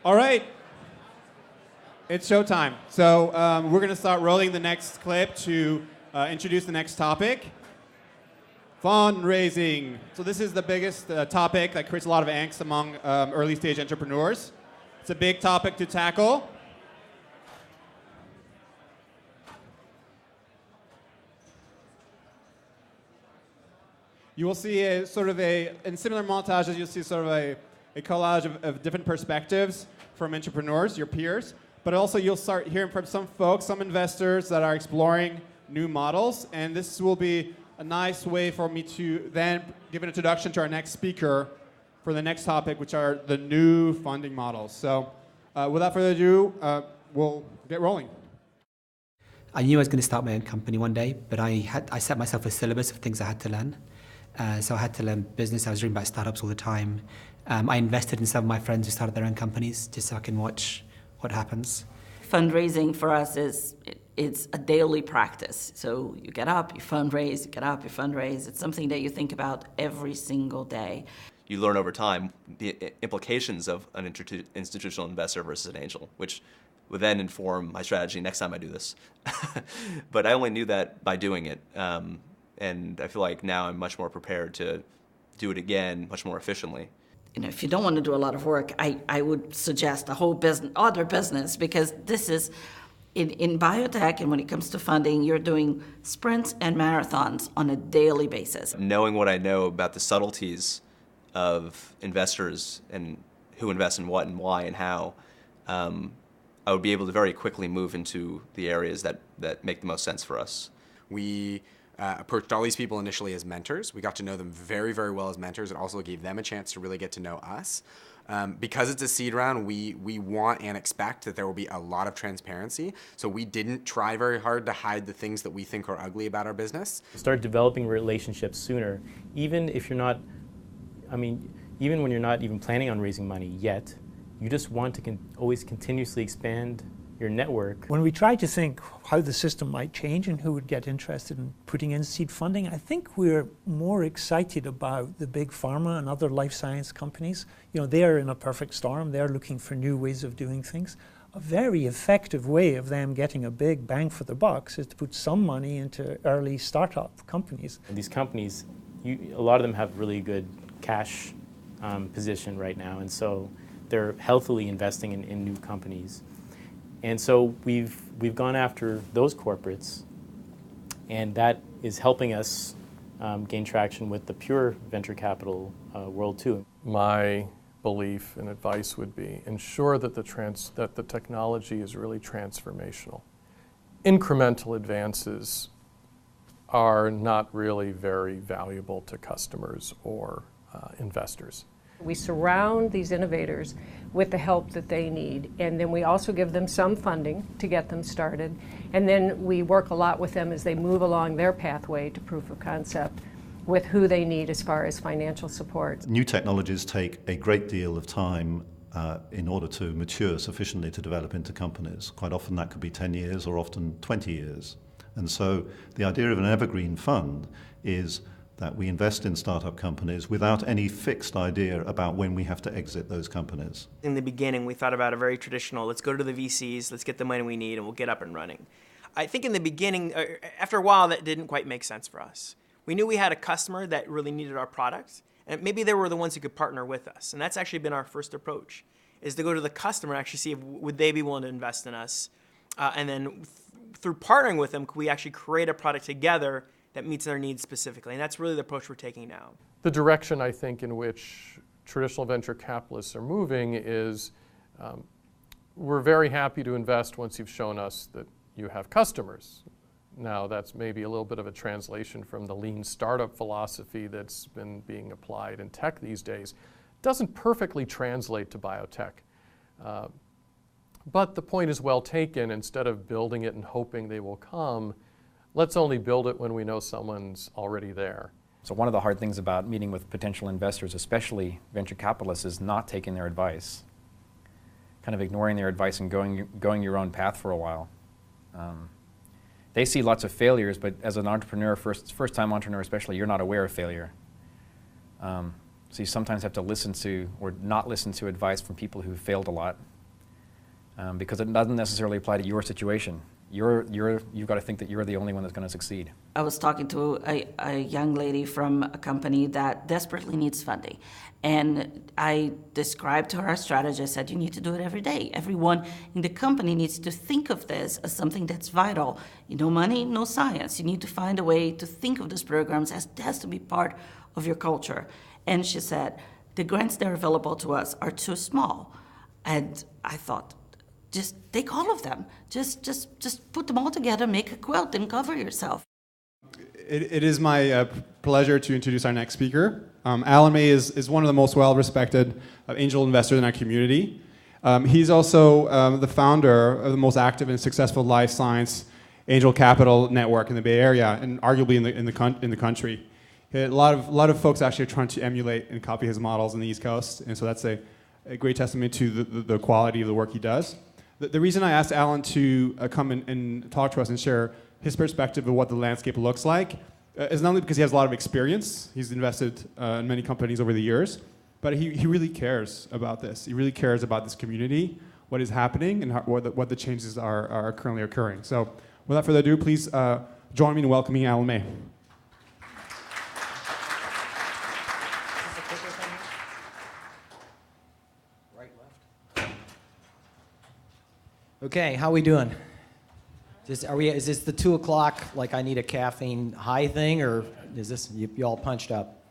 All right. It's showtime. So we're going to start rolling the next clip to introduce the next topic. Fundraising. So this is the biggest topic that creates a lot of angst among early stage entrepreneurs. It's a big topic to tackle. You will see in similar montages, you'll see sort of a collage of different perspectives from entrepreneurs, your peers. But also you'll start hearing from some folks, some investors that are exploring new models. And this will be a nice way for me to then give an introduction to our next speaker for the next topic, which are the new funding models. So without further ado, we'll get rolling. I knew I was going to start my own company one day, but I set myself a syllabus of things I had to learn. So I had to learn business. I was reading about startups all the time. I invested in some of my friends who started their own companies just so I can watch what happens. Fundraising for us it's a daily practice. So you get up, you fundraise, you get up, you fundraise. It's something that you think about every single day. You learn over time the implications of an institutional investor versus an angel, which would then inform my strategy next time I do this. But I only knew that by doing it. And I feel like now I'm much more prepared to do it again, much more efficiently. If you don't want to do a lot of work, I would suggest a whole other business, because this is, in biotech, and when it comes to funding, you're doing sprints and marathons on a daily basis. Knowing what I know about the subtleties of investors and who invests in what and why and how, I would be able to very quickly move into the areas that make the most sense for us. We approached all these people initially as mentors. We got to know them very, very well as mentors. It also gave them a chance to really get to know us. Because it's a seed round, we want and expect that there will be a lot of transparency. So we didn't try very hard to hide the things that we think are ugly about our business. Start developing relationships sooner, even if you're not, even when you're not even planning on raising money yet. You just want to always continuously expand your network. When we try to think how the system might change and who would get interested in putting in seed funding, I think we're more excited about the big pharma and other life science companies. They are in a perfect storm. They're looking for new ways of doing things. A very effective way of them getting a big bang for the bucks is to put some money into early startup companies. And these companies, a lot of them have really good cash position right now, and so they're healthily investing in new companies. And so we've gone after those corporates, and that is helping us gain traction with the pure venture capital world too. My belief and advice would be ensure that the technology is really transformational. Incremental advances are not really very valuable to customers or investors. We surround these innovators with the help that they need, and then we also give them some funding to get them started, and then we work a lot with them as they move along their pathway to proof of concept with who they need as far as financial support. New technologies take a great deal of time in order to mature sufficiently to develop into companies. Quite often that could be 10 years or often 20 years. And so the idea of an evergreen fund is that we invest in startup companies without any fixed idea about when we have to exit those companies. In the beginning, we thought about a very traditional, let's go to the VCs, let's get the money we need, and we'll get up and running. I think in the beginning, after a while, that didn't quite make sense for us. We knew we had a customer that really needed our product, and maybe they were the ones who could partner with us. And that's actually been our first approach, is to go to the customer and actually see if would they be willing to invest in us. And then through partnering with them, could we actually create a product together that meets their needs specifically. And that's really the approach we're taking now. The direction, I think, in which traditional venture capitalists are moving is we're very happy to invest once you've shown us that you have customers. Now, that's maybe a little bit of a translation from the lean startup philosophy that's been being applied in tech these days. It doesn't perfectly translate to biotech. But the point is well taken. Instead of building it and hoping they will come, let's only build it when we know someone's already there. So one of the hard things about meeting with potential investors, especially venture capitalists, is not taking their advice. Kind of ignoring their advice and going your own path for a while. They see lots of failures, but as an entrepreneur, first-time entrepreneur especially, you're not aware of failure. So you sometimes have to listen to or not listen to advice from people who failed a lot because it doesn't necessarily apply to your situation. You've got to think that you're the only one that's going to succeed. I was talking to a young lady from a company that desperately needs funding. And I described to her our strategy. I said, you need to do it every day. Everyone in the company needs to think of this as something that's vital. No money, no science. You need to find a way to think of these programs as it has to be part of your culture. And she said, the grants that are available to us are too small. And I thought, just take all of them. Just put them all together, make a quilt, and cover yourself. It is my pleasure to introduce our next speaker. Allan May is one of the most well-respected angel investors in our community. He's also the founder of the most active and successful life science angel capital network in the Bay Area, and arguably in the country. A lot of folks actually are trying to emulate and copy his models on the East Coast, and so that's a great testament to the quality of the work he does. The reason I asked Allan to come and talk to us and share his perspective of what the landscape looks like is not only because he has a lot of experience, he's invested in many companies over the years, but he really cares about this. He really cares about this community, what is happening, and what the changes are currently occurring. So without further ado, please join me in welcoming Allan May. Okay, how we doing? Is this the 2 o'clock, like I need a caffeine high thing, or is this, you all punched up?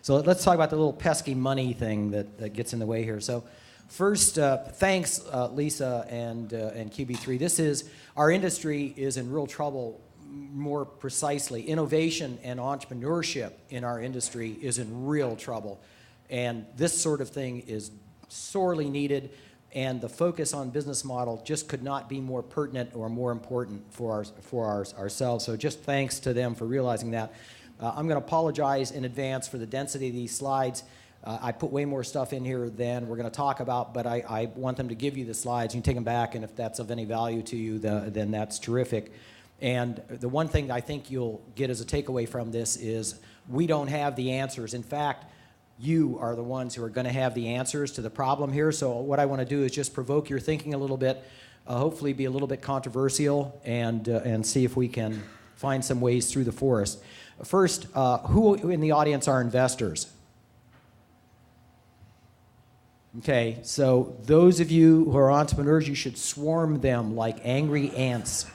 So let's talk about the little pesky money thing that gets in the way here. So first, thanks Lisa and QB3. Our industry is in real trouble. More precisely, innovation and entrepreneurship in our industry is in real trouble. And this sort of thing is sorely needed. And the focus on business model just could not be more pertinent or more important for ourselves. So just thanks to them for realizing that. I'm going to apologize in advance for the density of these slides. I put way more stuff in here than we're going to talk about, but I want them to give you the slides. You can take them back, and if that's of any value to you, then that's terrific. And the one thing I think you'll get as a takeaway from this is we don't have the answers. In fact, you are the ones who are going to have the answers to the problem here. So what I want to do is just provoke your thinking a little bit, hopefully be a little bit controversial, and see if we can find some ways through the forest. First, who in the audience are investors? Okay, so those of you who are entrepreneurs, you should swarm them like angry ants.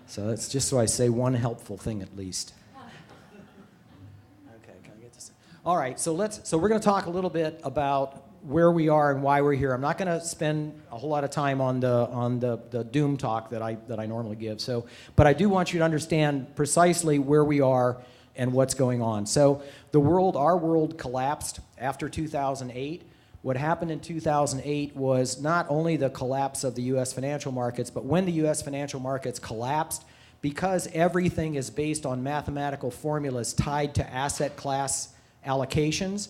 So that's just so I say one helpful thing at least. All right, so we're going to talk a little bit about where we are and why we're here. I'm not going to spend a whole lot of time on the doom talk that I normally give. So, but I do want you to understand precisely where we are and what's going on. So, our world collapsed after 2008. What happened in 2008 was not only the collapse of the U.S. financial markets, but when the U.S. financial markets collapsed, because everything is based on mathematical formulas tied to asset class allocations,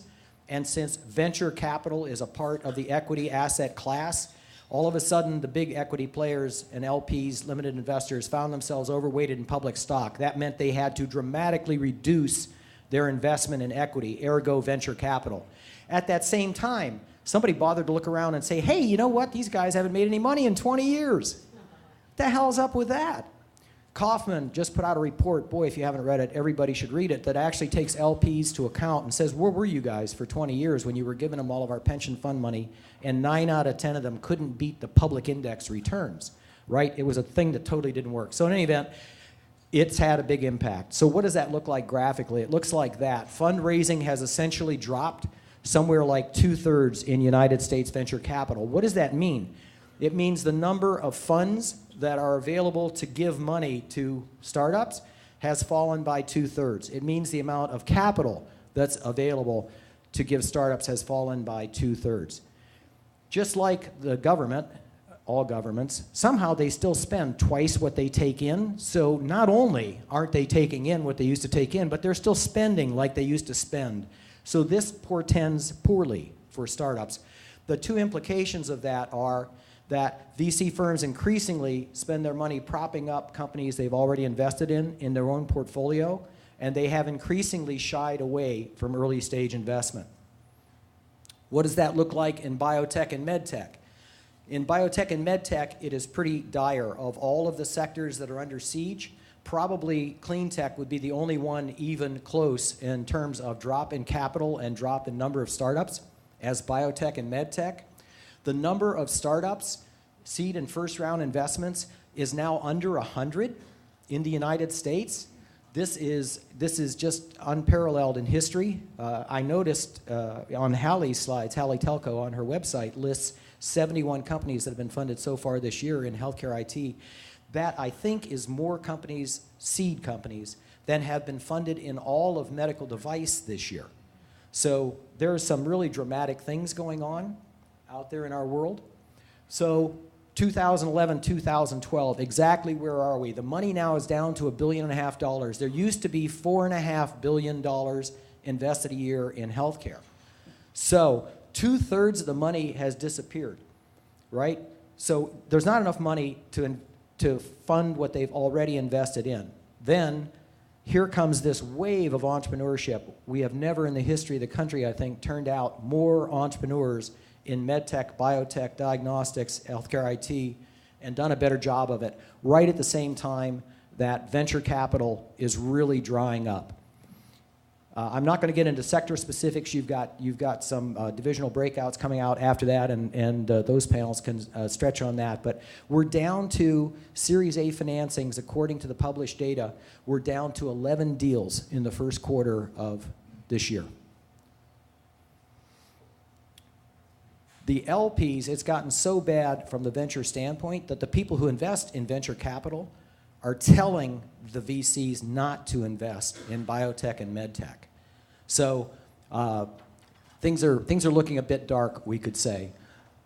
and since venture capital is a part of the equity asset class, all of a sudden the big equity players and LPs, limited investors, found themselves overweighted in public stock. That meant they had to dramatically reduce their investment in equity, ergo venture capital. At that same time, somebody bothered to look around and say, hey, you know what? These guys haven't made any money in 20 years. What the hell's up with that? Kaufman just put out a report, boy, if you haven't read it, everybody should read it, that actually takes LPs to account and says, where were you guys for 20 years when you were giving them all of our pension fund money, and 9 out of 10 of them couldn't beat the public index returns, right? It was a thing that totally didn't work. So in any event, it's had a big impact. So what does that look like graphically? It looks like that. Fundraising has essentially dropped somewhere like 2/3 in United States venture capital. What does that mean? It means the number of funds that are available to give money to startups has fallen by 2/3. It means the amount of capital that's available to give startups has fallen by 2/3. Just like the government, all governments, somehow they still spend twice what they take in. So not only aren't they taking in what they used to take in, but they're still spending like they used to spend. So this portends poorly for startups. The two implications of that are that VC firms increasingly spend their money propping up companies they've already invested in their own portfolio, and they have increasingly shied away from early stage investment. What does that look like in biotech and medtech? In biotech and medtech, it is pretty dire. Of all of the sectors that are under siege, probably clean tech would be the only one even close in terms of drop in capital and drop in number of startups as biotech and medtech. The number of startups, seed and first round investments, is now under 100 in the United States. This is just unparalleled in history. I noticed on Halle's slides, Halle Tecco on her website lists 71 companies that have been funded so far this year in healthcare IT. That, I think, is more companies, seed companies, than have been funded in all of medical device this year. So there are some really dramatic things going on out there in our world. So 2011, 2012, exactly where are we? The money now is down to $1.5 billion. There used to be $4.5 billion invested a year in healthcare. So 2/3 of the money has disappeared, right? So there's not enough money to fund what they've already invested in. Then here comes this wave of entrepreneurship. We have never in the history of the country, I think, turned out more entrepreneurs in medtech, biotech, diagnostics, healthcare IT, and done a better job of it, right at the same time that venture capital is really drying up. I'm not going to get into sector specifics. You've got some divisional breakouts coming out after that, and those panels can stretch on that. But we're down to Series A financings, according to the published data. We're down to 11 deals in the first quarter of this year. The LPs, it's gotten so bad from the venture standpoint that the people who invest in venture capital are telling the VCs not to invest in biotech and medtech. So things are looking a bit dark, we could say.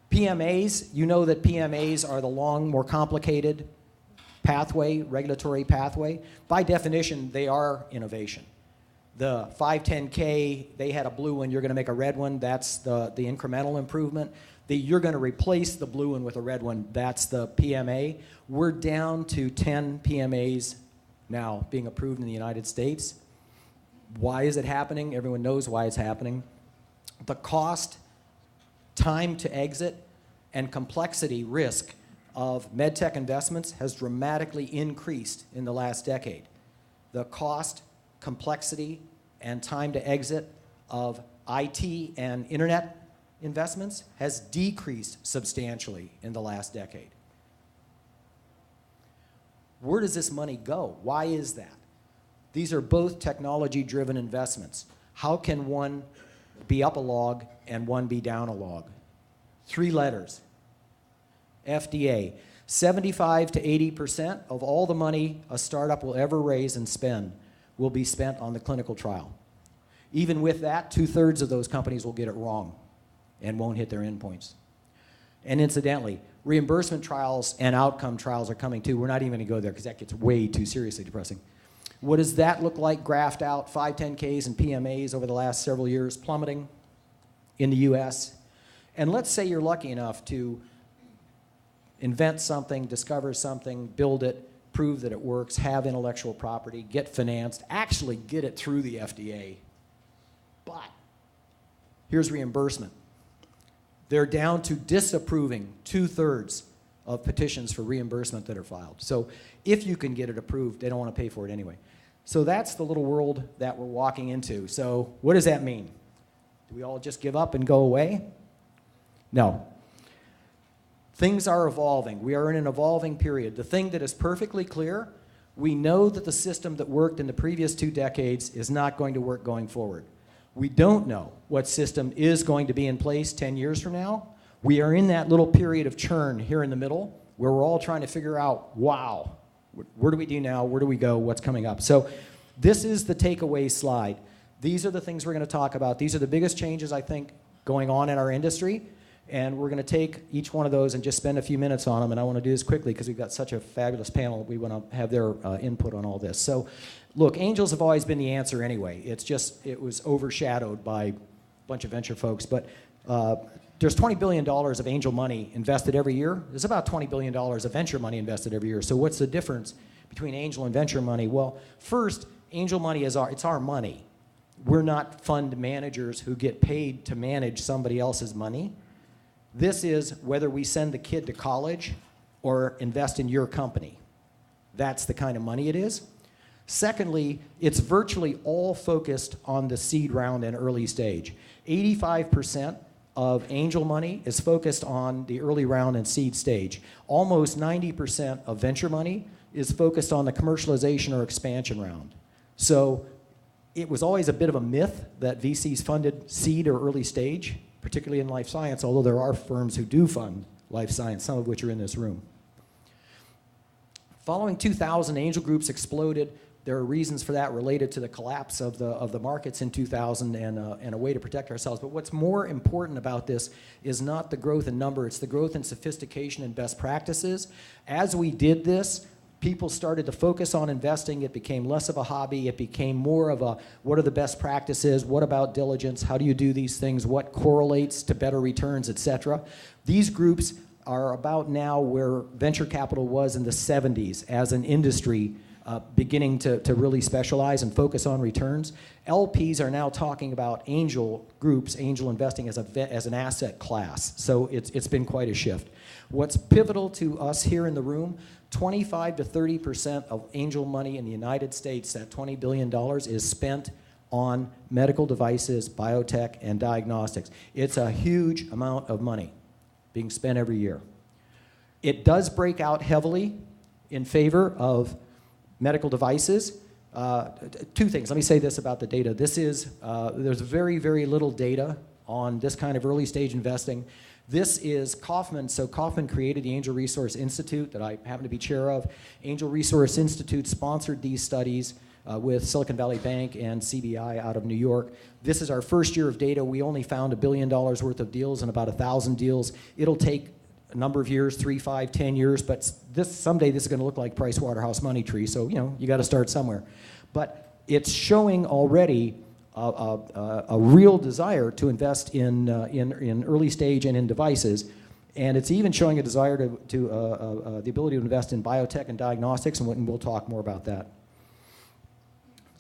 PMAs, you know that PMAs are the long, more complicated pathway, regulatory pathway. By definition, they are innovation. The 510K, they had a blue one, you're going to make a red one, that's the incremental improvement. You're going to replace the blue one with a red one, that's the PMA. We're down to 10 PMAs now being approved in the United States. Why is it happening? Everyone knows why it's happening. The cost, time to exit, and complexity risk of medtech investments has dramatically increased in the last decade. The cost, complexity, and time to exit of IT and internet investments has decreased substantially in the last decade. Where does this money go? Why is that? These are both technology-driven investments. How can one be up a log and one be down a log? 3 letters. FDA. 75 to 80% of all the money a startup will ever raise and spend will be spent on the clinical trial. Even with that, 2/3 of those companies will get it wrong and won't hit their endpoints. And incidentally, reimbursement trials and outcome trials are coming too. We're not even going to go there because that gets way too seriously depressing. What does that look like graphed out? 510Ks and PMAs over the last several years plummeting in the US. And let's say you're lucky enough to invent something, discover something, build it, prove that it works, have intellectual property, get financed, actually get it through the FDA. But here's reimbursement. They're down to disapproving 2/3 of petitions for reimbursement that are filed. So if you can get it approved, they don't want to pay for it anyway. So that's the little world that we're walking into. So what does that mean? Do we all just give up and go away? No. Things are evolving. We are in an evolving period. The thing that is perfectly clear, we know that the system that worked in the previous 2 decades is not going to work going forward. We don't know what system is going to be in place 10 years from now. We are in that little period of churn here in the middle where we're all trying to figure out, wow, where do we do now? Where do we go? What's coming up? So this is the takeaway slide. These are the things we're going to talk about. These are the biggest changes, I think, going on in our industry. And we're going to take each one of those and just spend a few minutes on them. And I want to do this quickly because we've got such a fabulous panel. We want to have their input on all this. So look, angels have always been the answer anyway. It's just, it was overshadowed by a bunch of venture folks. But there's $20 billion of angel money invested every year. There's about $20 billion of venture money invested every year. So what's the difference between angel and venture money? Well, first, angel money is it's our money. We're not fund managers who get paid to manage somebody else's money. This is whether we send the kid to college or invest in your company. That's the kind of money it is. Secondly, it's virtually all focused on the seed round and early stage. 85% of angel money is focused on the early round and seed stage. Almost 90% of venture money is focused on the commercialization or expansion round. So it was always a bit of a myth that VCs funded seed or early stage, particularly in life science, although there are firms who do fund life science, some of which are in this room. Following 2000, angel groups exploded. There are reasons for that related to the collapse of the markets in 2000 and a way to protect ourselves. But what's more important about this is not the growth in number, it's the growth in sophistication and best practices. As we did this, people started to focus on investing. It became less of a hobby. It became more of a, what are the best practices? What about diligence? How do you do these things? What correlates to better returns, et cetera? These groups are about now where venture capital was in the 70s as an industry beginning to really specialize and focus on returns. LPs are now talking about angel groups, angel investing as an asset class. So it's been quite a shift. What's pivotal to us here in the room, 25 to 30% of angel money in the United States, that $20 billion, is spent on medical devices, biotech, and diagnostics. It's a huge amount of money being spent every year. It does break out heavily in favor of medical devices. Two things. Let me say this about the data. There's very, very little data on this kind of early stage investing. This is Kauffman. So Kauffman created the Angel Resource Institute that I happen to be chair of. Angel Resource Institute sponsored these studies with Silicon Valley Bank and CBI out of New York. This is our first year of data. We only found $1 billion worth of deals and about 1,000 deals. It'll take a number of years, 3, 5, 10 years, but someday this is going to look like Pricewaterhouse Money Tree, so you got to start somewhere. But it's showing already a real desire to invest in early stage and in devices, and it's even showing a desire the ability to invest in biotech and diagnostics, and we'll talk more about that.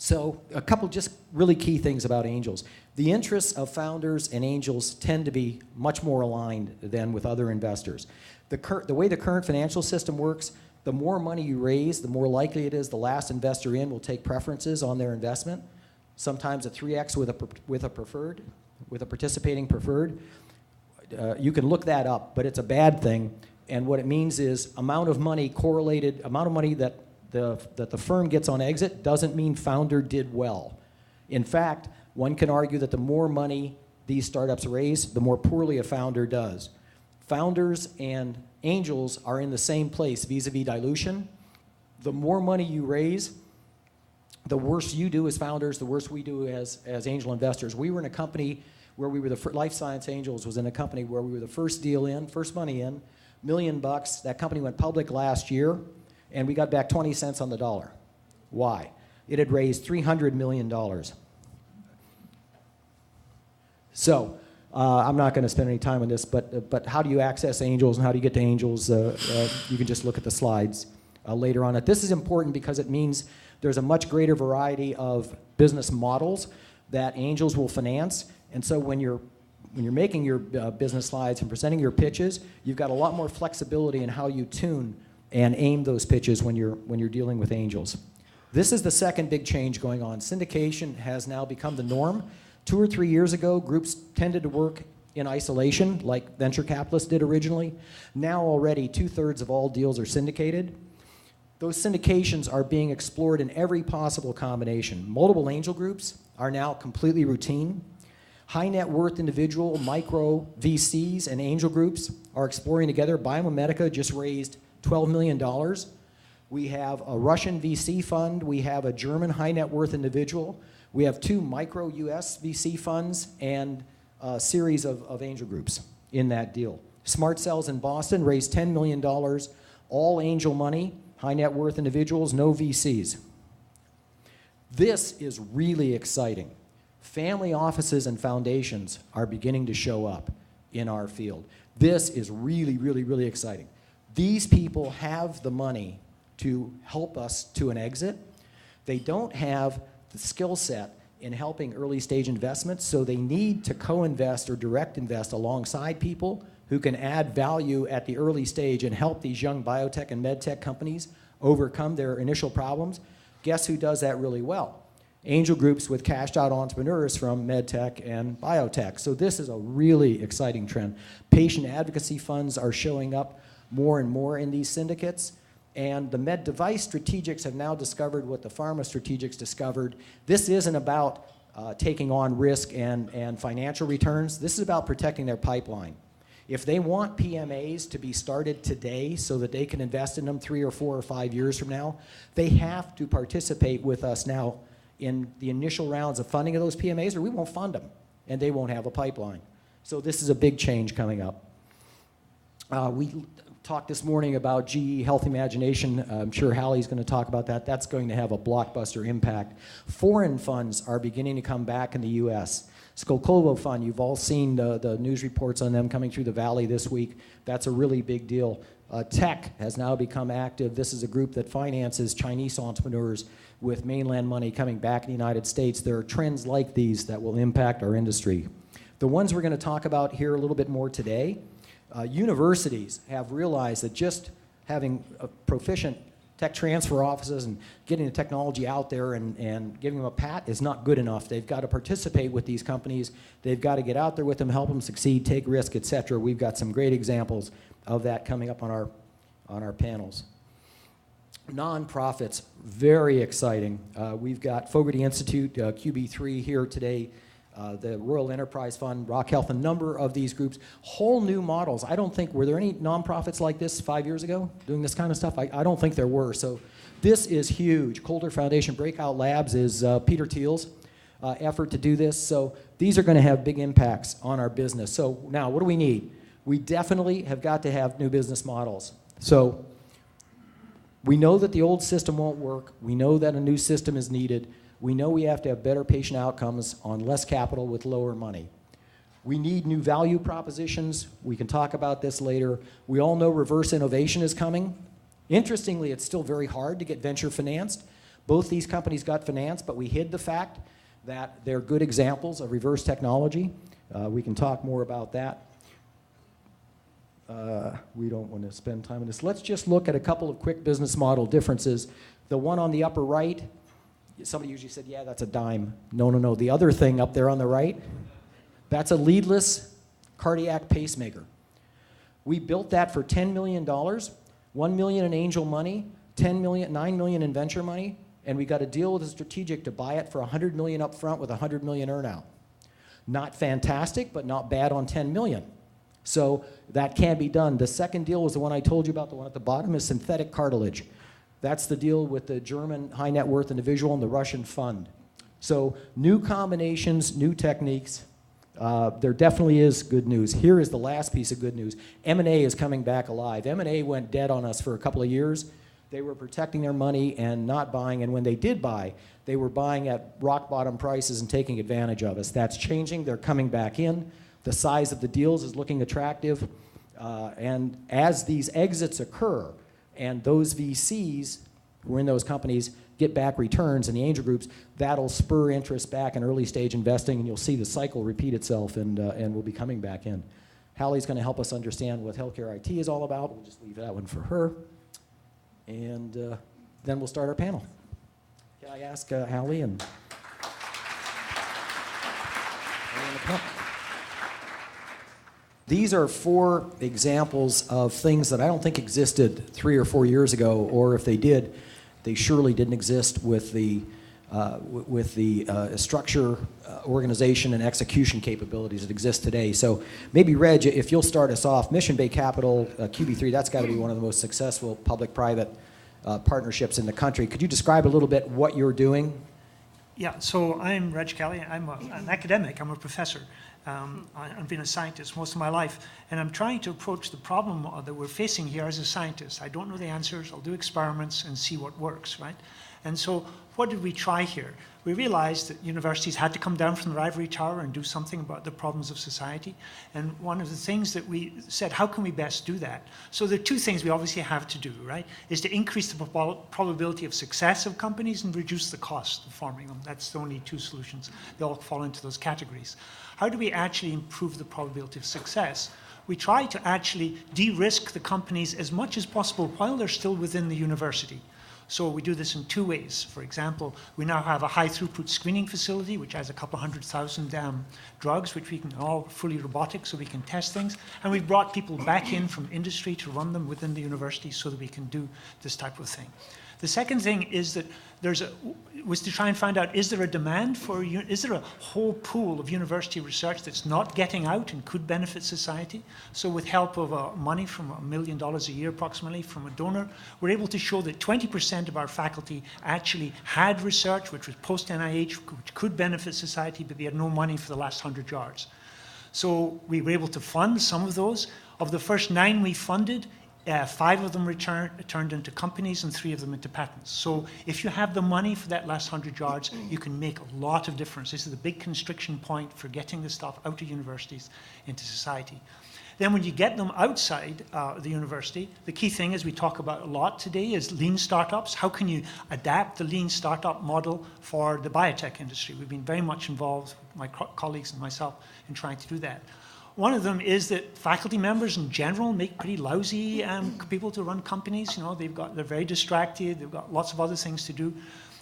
So a couple just really key things about angels. The interests of founders and angels tend to be much more aligned than with other investors. The way the current financial system works, the more money you raise, the more likely it is the last investor in will take preferences on their investment, sometimes a 3x with a participating preferred. You can look that up, but it's a bad thing. And what it means is amount of money that the firm gets on exit doesn't mean founder did well. In fact, one can argue that the more money these startups raise, the more poorly a founder does. Founders and angels are in the same place vis-a-vis dilution. The more money you raise, the worse you do as founders, the worse we do as angel investors. We were in a company where we were Life Science Angels was in a company where we were the first deal in, first money in, $1 million. That company went public last year, and we got back 20 cents on the dollar. Why? It had raised $300 million. So I'm not going to spend any time on this, but how do you access angels and how do you get to angels? You can just look at the slides later on. This is important because it means there's a much greater variety of business models that angels will finance. And so when you're making your business slides and presenting your pitches, you've got a lot more flexibility in how you tune and aim those pitches when you're dealing with angels. This is the second big change going on. Syndication has now become the norm. 2 or 3 years ago, groups tended to work in isolation, like venture capitalists did originally. Now already 2/3 of all deals are syndicated. Those syndications are being explored in every possible combination. Multiple angel groups are now completely routine. High net worth individual, micro VCs, and angel groups are exploring together. Biomedica just raised $12 million. We have a Russian VC fund. We have a German high net worth individual. We have 2 micro US VC funds and a series of angel groups in that deal. Smart Cells in Boston raised $10 million, all angel money, high net worth individuals, no VCs. This is really exciting. Family offices and foundations are beginning to show up in our field. This is really, really, really exciting. These people have the money to help us to an exit. They don't have the skill set in helping early stage investments, so they need to co-invest or direct invest alongside people who can add value at the early stage and help these young biotech and medtech companies overcome their initial problems. Guess who does that really well? Angel groups with cashed out entrepreneurs from medtech and biotech. So this is a really exciting trend. Patient advocacy funds are showing up more and more in these syndicates. And the med device strategics have now discovered what the pharma strategics discovered. This isn't about taking on risk and financial returns. This is about protecting their pipeline. If they want PMAs to be started today so that they can invest in them 3 or 4 or 5 years from now, they have to participate with us now in the initial rounds of funding of those PMAs, or we won't fund them, and they won't have a pipeline. So this is a big change coming up. We talked this morning about GE Health Imagination. I'm sure Halle's going to talk about that. That's going to have a blockbuster impact. Foreign funds are beginning to come back in the U.S. Skolkovo Fund, you've all seen the news reports on them coming through the valley this week. That's a really big deal. Tech has now become active. This is a group that finances Chinese entrepreneurs with mainland money coming back in the United States. There are trends like these that will impact our industry. The ones we're going to talk about here a little bit more today, universities have realized that just having proficient tech transfer offices and getting the technology out there and giving them a pat is not good enough. They've got to participate with these companies. They've got to get out there with them, help them succeed, take risk, et cetera. We've got some great examples of that coming up on our panels. Nonprofits, very exciting. We've got Fogarty Institute, QB3 here today, the Royal Enterprise Fund, Rock Health, a number of these groups, whole new models. I don't think, were there any nonprofits like this 5 years ago doing this kind of stuff? I don't think there were. So this is huge. Calder Foundation Breakout Labs is Peter Thiel's effort to do this. So these are going to have big impacts on our business. So now what do we need? We definitely have got to have new business models. So we know that the old system won't work. We know that a new system is needed. We know we have to have better patient outcomes on less capital with lower money. We need new value propositions. We can talk about this later. We all know reverse innovation is coming. Interestingly, it's still very hard to get venture financed. Both these companies got financed, but we hid the fact that they're good examples of reverse technology. We can talk more about that. We don't want to spend time on this. Let's just look at a couple of quick business model differences. The one on the upper right, somebody usually said, yeah, that's a dime. No, no, no. The other thing up there on the right, that's a leadless cardiac pacemaker. We built that for $10 million, $1 million in angel money, $9 million in venture money, and we got a deal with a strategic to buy it for $100 million up front with $100 million earnout. Not fantastic, but not bad on $10 million. So that can be done. The second deal was the one I told you about, the one at the bottom, is synthetic cartilage. That's the deal with the German high net worth individual and the Russian fund. So new combinations, new techniques. There definitely is good news. Here is the last piece of good news. M&A is coming back alive. M&A went dead on us for a couple of years. They were protecting their money and not buying, and when they did buy, they were buying at rock bottom prices and taking advantage of us. That's changing. They're coming back in. The size of the deals is looking attractive. And as these exits occur, and those VCs who are in those companies get back returns in the angel groups, that'll spur interest back in early stage investing, and you'll see the cycle repeat itself, and we'll be coming back in. Halle's going to help us understand what healthcare IT is all about. We'll just leave that one for her. And then we'll start our panel. Can I ask Halle and these are 4 examples of things that I don't think existed 3 or 4 years ago, or if they did, they surely didn't exist with the structure, organization, and execution capabilities that exist today. So maybe, Reg, if you'll start us off, Mission Bay Capital, QB3, that's got to be one of the most successful public-private partnerships in the country. Could you describe a little bit what you're doing? Yeah, so I'm Reg Kelly. I'm an academic. I'm a professor. I've been a scientist most of my life, and I'm trying to approach the problem that we're facing here as a scientist. I don't know the answers. I'll do experiments and see what works, right? And so what did we try here? We realized that universities had to come down from the ivory tower and do something about the problems of society. And one of the things that we said, how can we best do that? So there are two things we obviously have to do, right? Is to increase the probability of success of companies and reduce the cost of forming them. That's the only two solutions. They all fall into those categories. How do we actually improve the probability of success? We try to actually de-risk the companies as much as possible while they're still within the university. So we do this in two ways. For example, we now have a high-throughput screening facility, which has a couple 100,000 drugs, which we can all fully robotic, so we can test things. And we've brought people back in from industry to run them within the university so that we can do this type of thing. The second thing is that was to try and find out, is there a demand for, is there a whole pool of university research that's not getting out and could benefit society? So with help of money from $1 million a year approximately from a donor, we're able to show that 20% of our faculty actually had research which was post-NIH, which could benefit society, but they had no money for the last 100 yards. So we were able to fund some of those. Of the first 9 we funded, 5 of them turned into companies and 3 of them into patents. So if you have the money for that last 100 yards, you can make a lot of difference. This is the big constriction point for getting this stuff out of universities into society. Then when you get them outside the university, the key thing, as we talk about a lot today, is lean startups. How can you adapt the lean startup model for the biotech industry? We've been very much involved, my colleagues and myself, in trying to do that. One of them is that faculty members in general make pretty lousy people to run companies. You know, they're very distracted. They've got lots of other things to do.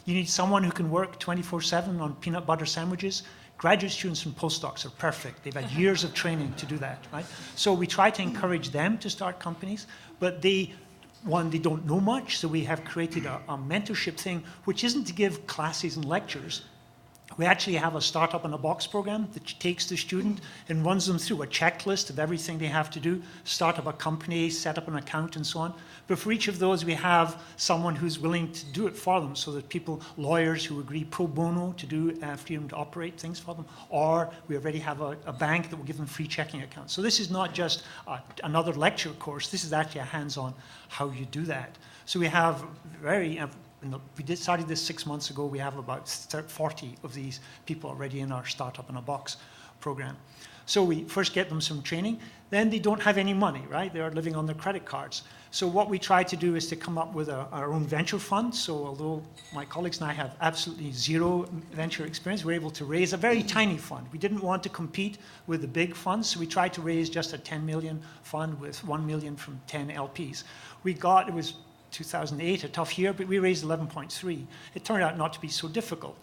You need someone who can work 24/7 on peanut butter sandwiches. Graduate students and postdocs are perfect. They've had years of training to do that, right? So we try to encourage them to start companies, but they don't know much, so we have created a mentorship thing, which isn't to give classes and lectures. We actually have a Startup in a Box program that takes the student and runs them through a checklist of everything they have to do, start up a company, set up an account, and so on. But for each of those, we have someone who's willing to do it for them, so that lawyers who agree pro bono to do freedom to operate things for them, or we already have a bank that will give them free checking accounts. So this is not just another lecture course. This is actually a hands-on how you do that. So we have we started this 6 months ago. We have about 40 of these people already in our Startup in a Box program. So we first get them some training. Then they don't have any money, right? They are living on their credit cards. So what we try to do is to come up with our own venture fund. So although my colleagues and I have absolutely zero venture experience, we're able to raise a very tiny fund. We didn't want to compete with the big funds, so we tried to raise just a 10 million fund with 1 million from 10 LPs. It was 2008, a tough year, but we raised 11.3. It turned out not to be so difficult.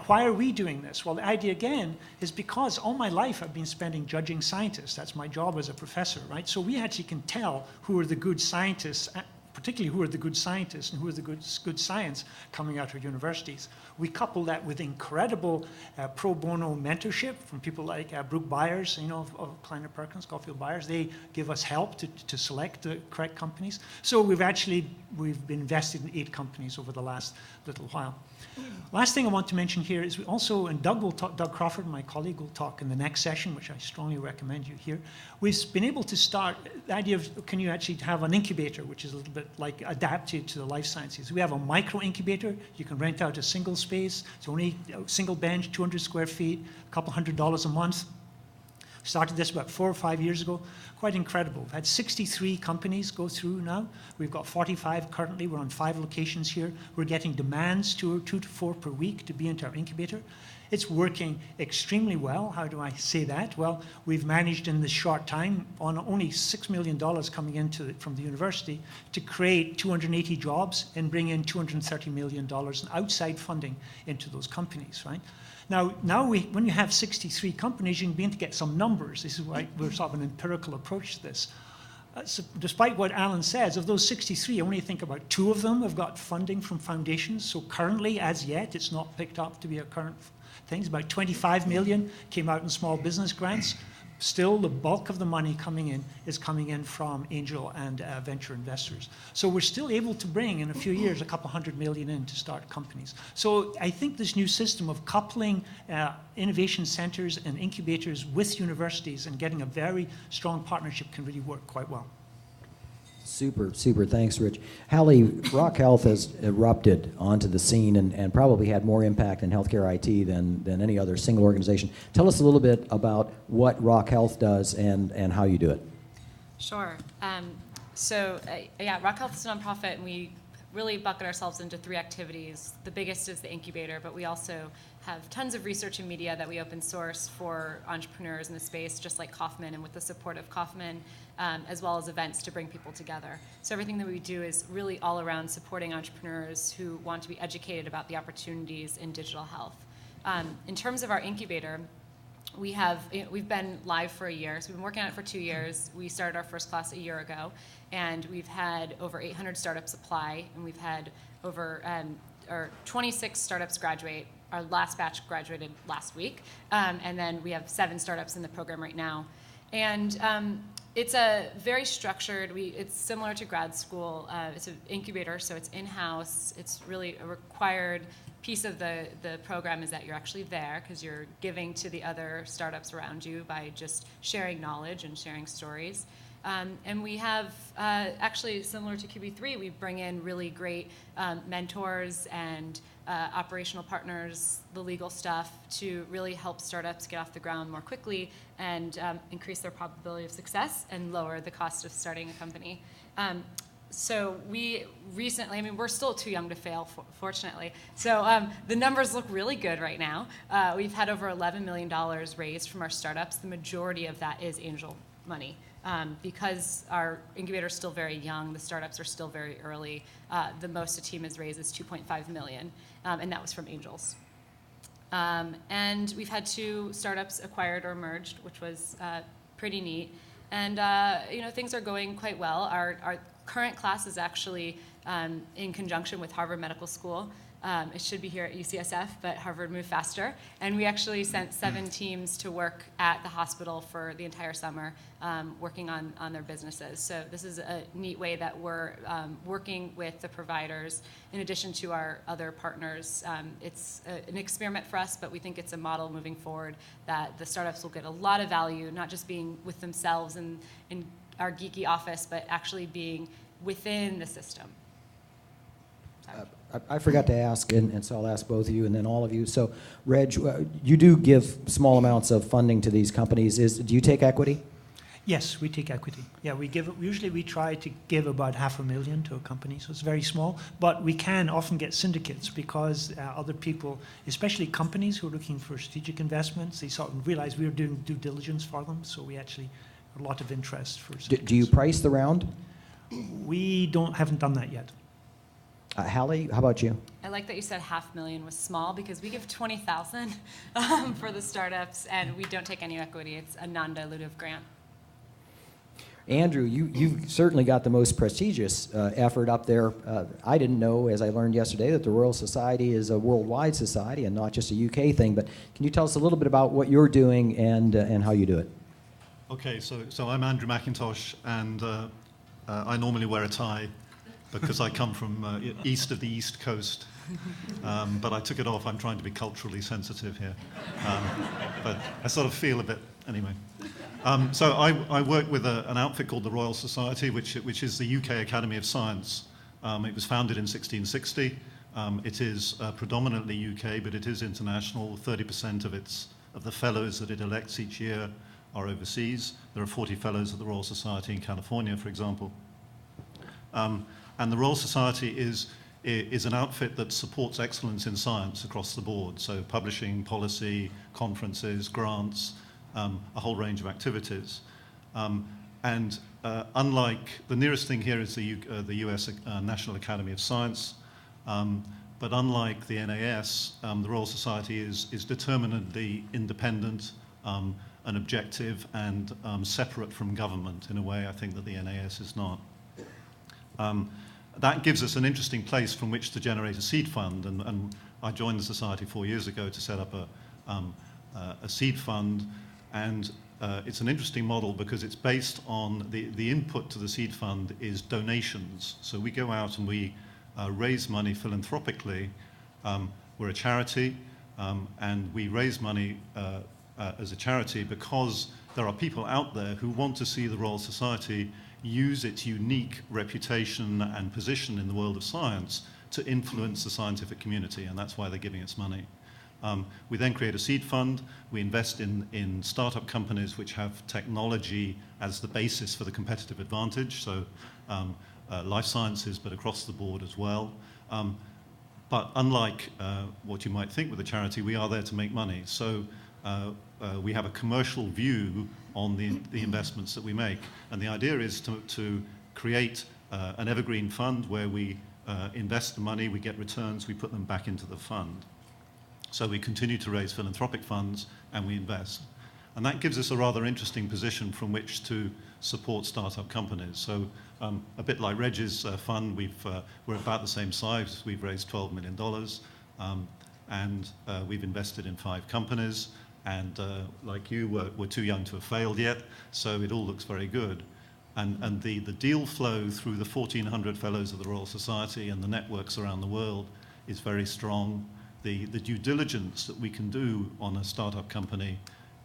Why are we doing this? Well, the idea, again, is because all my life I've been spending judging scientists. That's my job as a professor, right? So we actually can tell who are the good scientists, particularly who are the good scientists and who are the good science coming out of universities. We couple that with incredible pro bono mentorship from people like Brooke Byers, of Kleiner Perkins, Caulfield Byers. They give us help to select the correct companies. So we've been invested in 8 companies over the last little while. Last thing I want to mention here is we also, and Doug Crawford, my colleague, will talk in the next session, which I strongly recommend you hear. We've been able to start the idea of, can you actually have an incubator, which is a little bit like adapted to the life sciences. We have a micro incubator. You can rent out a single space. It's only a single bench, 200 square feet, a couple $100 a month. Started this about 4 or 5 years ago. Quite incredible. We've had 63 companies go through now. We've got 45 currently. We're on 5 locations here. We're getting demands 2 to 4 per week to be into our incubator. It's working extremely well. How do I say that? Well, we've managed in this short time, on only $6 million coming into from the university, to create 280 jobs and bring in $230 million in outside funding into those companies, right? Now when you have 63 companies, you can begin to get some numbers. This is why we're sort of an empirical approach to this. So despite what Allan says, of those 63, I only think about 2 of them have got funding from foundations. So currently, as yet, it's not picked up to be a current thing. About 25 million came out in small business grants. still the bulk of the money is coming in from angel and venture investors. So we're still able to bring, in a few years, a couple $100 million in to start companies. So I think this new system of coupling innovation centers and incubators with universities and getting a very strong partnership can really work quite well. Super, super. Thanks, Rich. Halle, Rock Health has erupted onto the scene and probably had more impact in healthcare IT than any other single organization. Tell us a little bit about what Rock Health does and how you do it. Sure. Yeah, Rock Health is a nonprofit, and we really bucket ourselves into 3 activities. The biggest is the Incubator, but we also have tons of research and media that we open source for entrepreneurs in the space, just like Kauffman, and with the support of Kauffman, as well as events to bring people together. So everything that we do is really all around supporting entrepreneurs who want to be educated about the opportunities in digital health. In terms of our Incubator, we've been live for a year, so we've been working on it for 2 years. We started our first class a year ago, and we've had over 800 startups apply, and we've had over 26 startups graduate. Our last batch graduated last week, and then we have 7 startups in the program right now. And it's a very structured, it's similar to grad school. It's an incubator, so it's in-house. It's really a required piece of the program is that you're actually there because you're giving to the other startups around you by just sharing knowledge and sharing stories. And we have, actually similar to QB3, we bring in really great mentors and operational partners, the legal stuff, to really help startups get off the ground more quickly and increase their probability of success and lower the cost of starting a company. So we recently, we're still too young to fail, fortunately. So the numbers look really good right now. We've had over $11 million raised from our startups. The majority of that is angel money. Because our incubator is still very young, the startups are still very early, the most a team has raised is $2.5 million, and that was from angels. And we've had 2 startups acquired or merged, which was pretty neat. And things are going quite well. Our current class is actually in conjunction with Harvard Medical School. It should be here at UCSF, but Harvard moved faster. And we actually sent 7 teams to work at the hospital for the entire summer, working on their businesses. So this is a neat way that we're working with the providers in addition to our other partners. It's an experiment for us, but we think it's a model moving forward that the startups will get a lot of value, not just being with themselves in our geeky office, but actually being within the system. I forgot to ask, and so I'll ask both of you and then all of you. So, Reg, you do give small amounts of funding to these companies. Do you take equity? Yes, we take equity. Yeah, usually we try to give about $500,000 to a company, so it's very small. But we can often get syndicates because other people, especially companies who are looking for strategic investments, they sort of realize we're doing due diligence for them. So we actually have a lot of interest for syndicates. Do you price the round? We haven't done that yet. Halle, how about you? I like that you said $500,000 was small because we give $20,000 for the startups, and we don't take any equity. It's a non-dilutive grant. Andrew, you've certainly got the most prestigious effort up there. I didn't know, as I learned yesterday, that the Royal Society is a worldwide society and not just a UK thing. But can you tell us a little bit about what you're doing and how you do it? Okay, so I'm Andrew Mackintosh, and I normally wear a tie because I come from east of the East Coast. But I took it off. I'm trying to be culturally sensitive here. But I sort of feel a bit, anyway. So I work with an outfit called the Royal Society, which is the UK Academy of Science. It was founded in 1660. It is predominantly UK, but it is international. 30% of the fellows that it elects each year are overseas. There are 40 fellows at the Royal Society in California, for example. And the Royal Society is an outfit that supports excellence in science across the board, so publishing, policy, conferences, grants, a whole range of activities. And unlike, the nearest thing here is the US National Academy of Science, but unlike the NAS, the Royal Society is determinedly independent and objective and separate from government in a way I think that the NAS is not. That gives us an interesting place from which to generate a seed fund, and I joined the society 4 years ago to set up a seed fund, and it's an interesting model because it's based on the input to the seed fund is donations. So we go out and we raise money philanthropically. We're a charity, and we raise money as a charity because there are people out there who want to see the Royal Society use its unique reputation and position in the world of science to influence the scientific community, and that's why they're giving us money. We then create a seed fund. We invest in startup companies which have technology as the basis for the competitive advantage, so life sciences, but across the board as well. But unlike what you might think with a charity, we are there to make money. So we have a commercial view on the investments that we make. And the idea is to create an evergreen fund where we invest the money, we get returns, we put them back into the fund. So we continue to raise philanthropic funds and we invest. And that gives us a rather interesting position from which to support startup companies. So a bit like Reg's fund, we're about the same size. We've raised $12 million, and we've invested in 5 companies. And like you, we're too young to have failed yet, so it all looks very good. And the deal flow through the 1,400 fellows of the Royal Society and the networks around the world is very strong. The due diligence that we can do on a startup company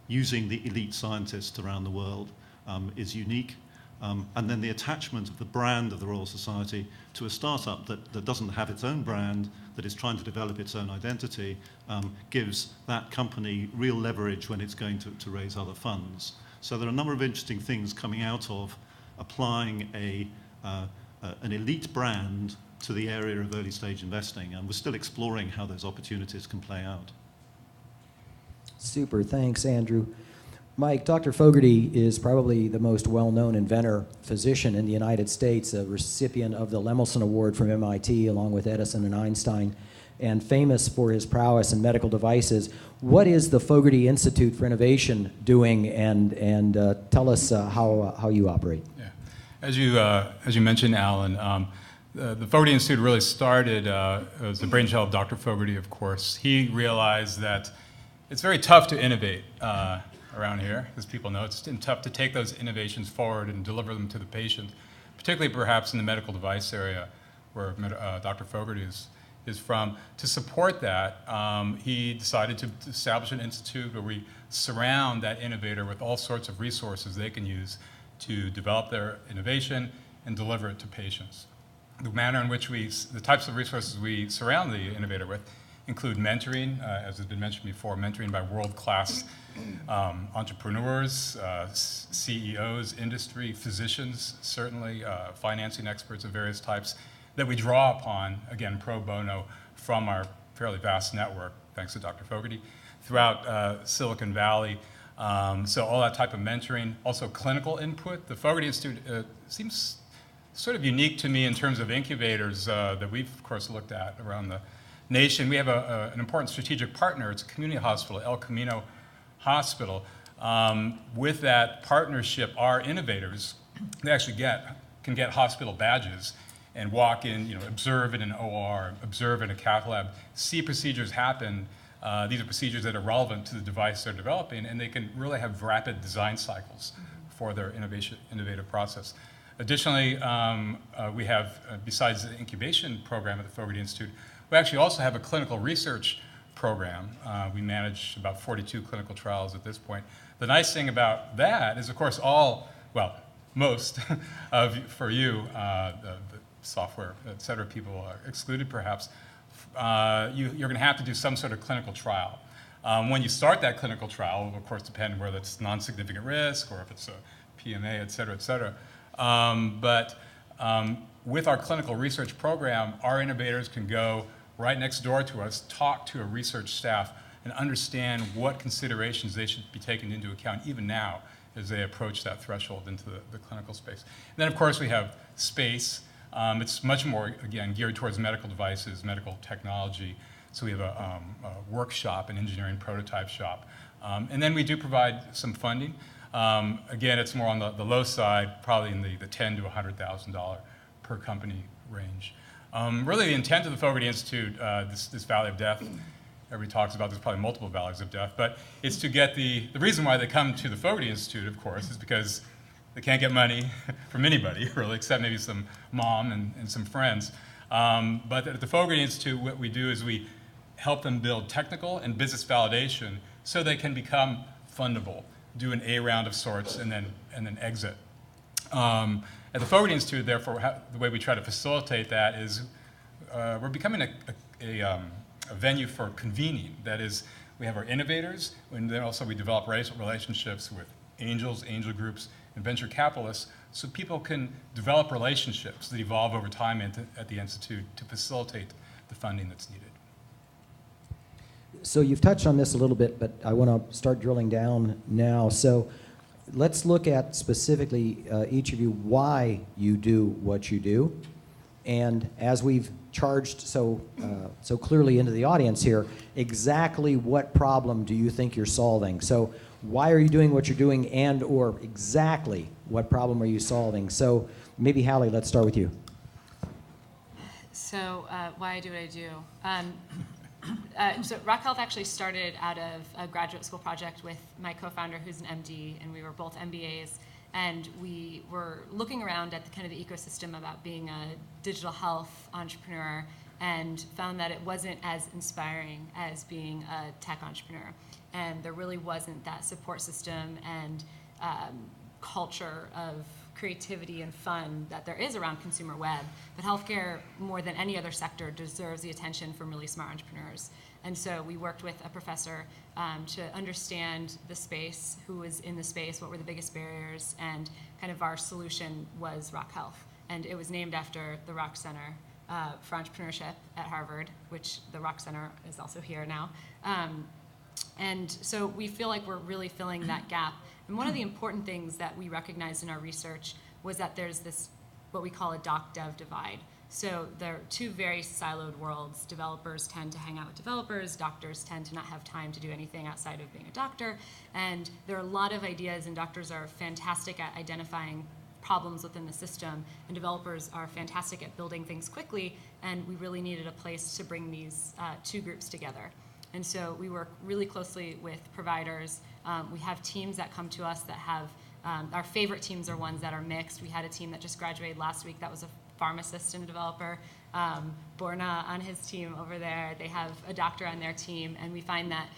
using the elite scientists around the world is unique. And then the attachment of the brand of the Royal Society to a startup that doesn't have its own brand, that is trying to develop its own identity, gives that company real leverage when it's going to raise other funds. So there are a number of interesting things coming out of applying an elite brand to the area of early stage investing, and we're still exploring how those opportunities can play out. Super, thanks, Andrew. Mike, Dr. Fogarty is probably the most well-known inventor physician in the United States, a recipient of the Lemelson Award from MIT along with Edison and Einstein, and famous for his prowess in medical devices. What is the Fogarty Institute for Innovation doing, and tell us how you operate? Yeah. As you mentioned, Allan, the Fogarty Institute really started as the brainchild of Dr. Fogarty, of course. He realized that it's very tough to innovate around here, as people know. It's tough to take those innovations forward and deliver them to the patient, particularly perhaps in the medical device area where Dr. Fogarty is from. To support that, he decided to establish an institute where we surround that innovator with all sorts of resources they can use to develop their innovation and deliver it to patients. The manner in which the types of resources we surround the innovator with include mentoring, as has been mentioned before, mentoring by world-class entrepreneurs, CEOs, industry, physicians, certainly, financing experts of various types that we draw upon, again, pro bono from our fairly vast network, thanks to Dr. Fogarty, throughout Silicon Valley. So all that type of mentoring, also clinical input. The Fogarty Institute seems sort of unique to me in terms of incubators that we've, of course, looked at around the nation. We have an important strategic partner. It's a community hospital, El Camino Hospital. With that partnership, our innovators, they actually can get hospital badges and walk in, observe in an OR, observe in a cath lab, see procedures happen. These are procedures that are relevant to the device they're developing, and they can really have rapid design cycles for their innovative process. Additionally, we have, besides the incubation program at the Fogarty Institute, we actually also have a clinical research program. We manage about 42 clinical trials at this point. The nice thing about that is, of course, most for you, the software, et cetera, people are excluded perhaps, you're going to have to do some sort of clinical trial. When you start that clinical trial, it will, of course, depend on whether it's non-significant risk or if it's a PMA, et cetera, et cetera. But with our clinical research program, our innovators can go right next door to us, talk to a research staff, and understand what considerations they should be taken into account even now as they approach that threshold into the clinical space. And then, of course, we have space. It's much more, again, geared towards medical devices, medical technology. So we have a workshop, an engineering prototype shop. And then we do provide some funding. Again, it's more on the low side, probably in the $10,000 to $100,000 per company range. Really, the intent of the Fogarty Institute, this Valley of Death everybody talks about. There's probably multiple valleys of death, but it's to get the reason why they come to the Fogarty Institute, of course, is because they can't get money from anybody, really, except maybe some mom and some friends. But at the Fogarty Institute, what we do is we help them build technical and business validation so they can become fundable, do an A round of sorts, and then exit. At the Fogarty Institute, therefore, the way we try to facilitate that is we're becoming a venue for convening. That is, we have our innovators, and then also we develop relationships with angels, angel groups, and venture capitalists, so people can develop relationships that evolve over time at the Institute to facilitate the funding that's needed. So you've touched on this a little bit, but I want to start drilling down now. So let's look at specifically, each of you, why you do what you do. And as we've charged so clearly into the audience here, exactly what problem do you think you're solving? So why are you doing what you're doing, and or exactly what problem are you solving? So maybe Halle, let's start with you. So why I do what I do. So Reg Health actually started out of a graduate school project with my co-founder, who's an MD, and we were both MBAs. And we were looking around at the kind of the ecosystem about being a digital health entrepreneur, and found that it wasn't as inspiring as being a tech entrepreneur. And there really wasn't that support system and culture of creativity and fun that there is around consumer web. But healthcare, more than any other sector, deserves the attention from really smart entrepreneurs. And so we worked with a professor to understand the space, who was in the space, what were the biggest barriers, and kind of our solution was Reg Health. And it was named after the Reg Center for Entrepreneurship at Harvard, which the Reg Center is also here now. And so we feel like we're really filling that gap. And one of the important things that we recognized in our research was that there's this, what we call a doc-dev divide. So there are two very siloed worlds. Developers tend to hang out with developers. Doctors tend to not have time to do anything outside of being a doctor. And there are a lot of ideas, and doctors are fantastic at identifying problems within the system, and developers are fantastic at building things quickly, and we really needed a place to bring these two groups together. And so we work really closely with providers. We have teams that come to us that have, our favorite teams are ones that are mixed. We had a team that just graduated last week that was a pharmacist and a developer. Borna on his team over there, they have a doctor on their team, and we find that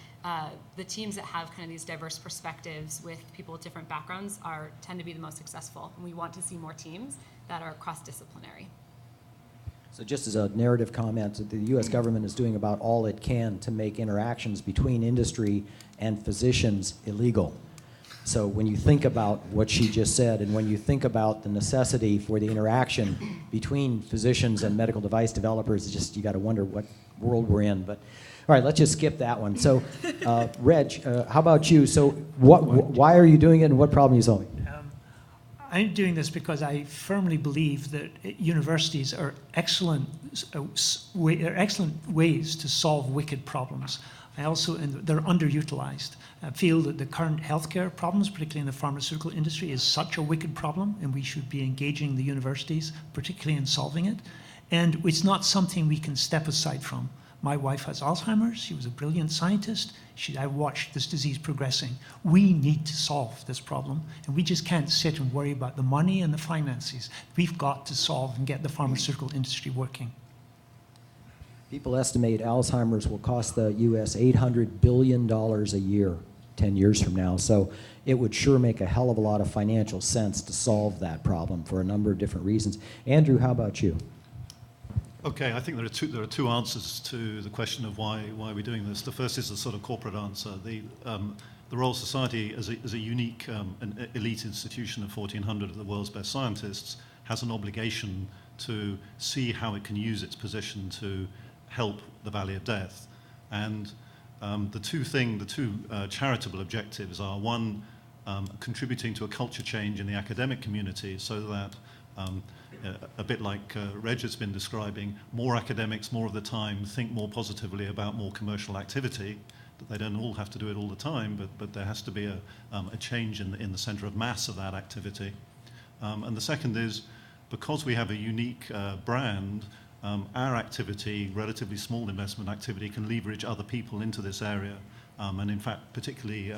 the teams that have kind of these diverse perspectives with people with different backgrounds tend to be the most successful. And we want to see more teams that are cross-disciplinary. So just as a narrative comment, the U.S. government is doing about all it can to make interactions between industry and physicians illegal. So when you think about what she just said, and when you think about the necessity for the interaction between physicians and medical device developers, it's just, you got to wonder what world we're in. But all right, let's just skip that one. So Reg, how about you? So why are you doing it, and what problem are you solving? I'm doing this because I firmly believe that universities are excellent ways to solve wicked problems. I also, and they're underutilized. I feel that the current healthcare problems, particularly in the pharmaceutical industry, is such a wicked problem, and we should be engaging the universities, particularly in solving it. And it's not something we can step aside from. My wife has Alzheimer's. She was a brilliant scientist. I watched this disease progressing. We need to solve this problem, and we just can't sit and worry about the money and the finances. We've got to solve and get the pharmaceutical industry working. People estimate Alzheimer's will cost the U.S. $800 billion a year 10 years from now. So it would sure make a hell of a lot of financial sense to solve that problem for a number of different reasons. Andrew, how about you? Okay, I think there are two answers to the question of why we're doing this. The first is a sort of corporate answer. The Royal Society, as a unique and elite institution of 1,400 of the world's best scientists, has an obligation to see how it can use its position to help the Valley of Death. And the two charitable objectives are, one, contributing to a culture change in the academic community so that a bit like Reg has been describing, more academics more of the time think more positively about more commercial activity, that they don't all have to do it all the time, but there has to be a change in the center of mass of that activity. And the second is, because we have a unique brand, our activity, relatively small investment activity, can leverage other people into this area. And in fact, particularly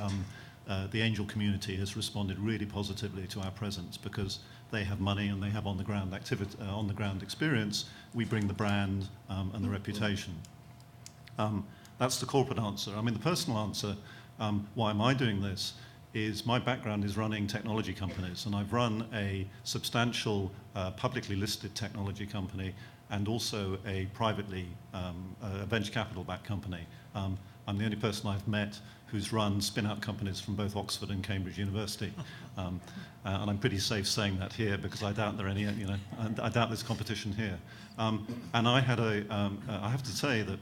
the angel community has responded really positively to our presence because they have money and they have on-the-ground activity, on-the-ground experience. We bring the brand and the reputation. That's the corporate answer. I mean, the personal answer, why am I doing this, is my background is running technology companies, and I've run a substantial publicly listed technology company and also a privately a venture capital-backed company. I'm the only person I've met who's run spin-out companies from both Oxford and Cambridge University. And I'm pretty safe saying that here because I doubt there are any, I doubt there's competition here. And I had I have to say that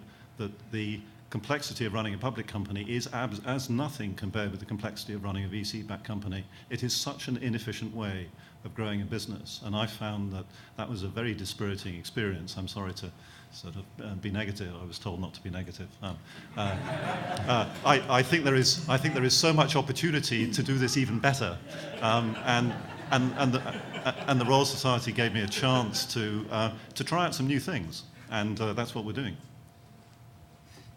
the complexity of running a public company is as nothing compared with the complexity of running a VC-backed company. It is such an inefficient way of growing a business, and I found that was a very dispiriting experience. I'm sorry to sort of be negative. I was told not to be negative. I think there is so much opportunity to do this even better, and the Royal Society gave me a chance to try out some new things, and that's what we're doing.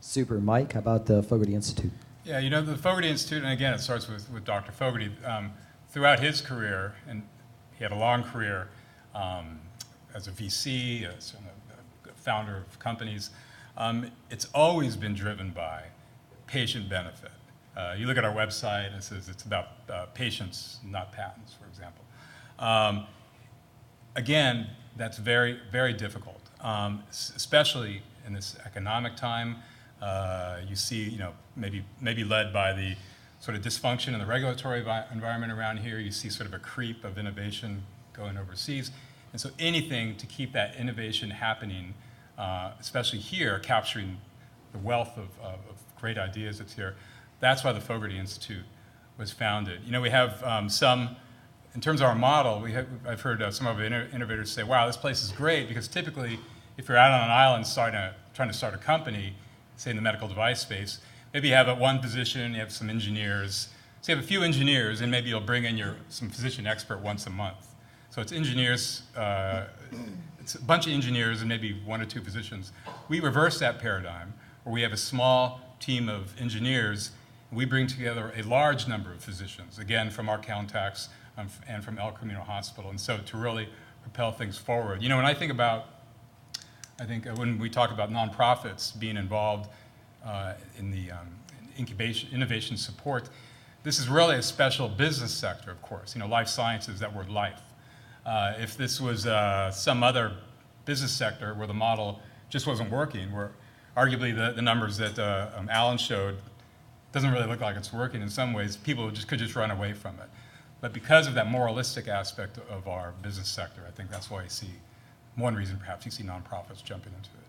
Super. Mike, how about the Fogarty Institute? Yeah, the Fogarty Institute, and again, it starts with Dr. Fogarty. Throughout his career, and he had a long career as a VC, as a founder of companies, it's always been driven by patient benefit. You look at our website, and it says it's about patients, not patents, for example. Again, that's very, very difficult, especially in this economic time. You see, maybe led by the sort of dysfunction in the regulatory environment around here. You see sort of a creep of innovation going overseas. And so anything to keep that innovation happening, especially here, capturing the wealth of great ideas that's here, that's why the Fogarty Institute was founded. We have some, in terms of our model, I've heard some of the innovators say, wow, this place is great, because typically, if you're out on an island trying to start a company, say in the medical device space, maybe you have one position, you have some engineers. So you have a few engineers, and maybe you'll bring in some physician expert once a month. So it's engineers, it's a bunch of engineers and maybe one or two physicians. We reverse that paradigm, where we have a small team of engineers, and we bring together a large number of physicians, again, from our contacts and from El Camino Hospital, and so to really propel things forward. When I think when we talk about nonprofits being involved in the innovation support, this is really a special business sector, of course. Life sciences, that word life. If this was some other business sector where the model just wasn't working, where arguably the numbers that Allan showed doesn't really look like it's working in some ways, people could just run away from it. But because of that moralistic aspect of our business sector, I think that's why you see, one reason perhaps, you see nonprofits jumping into it.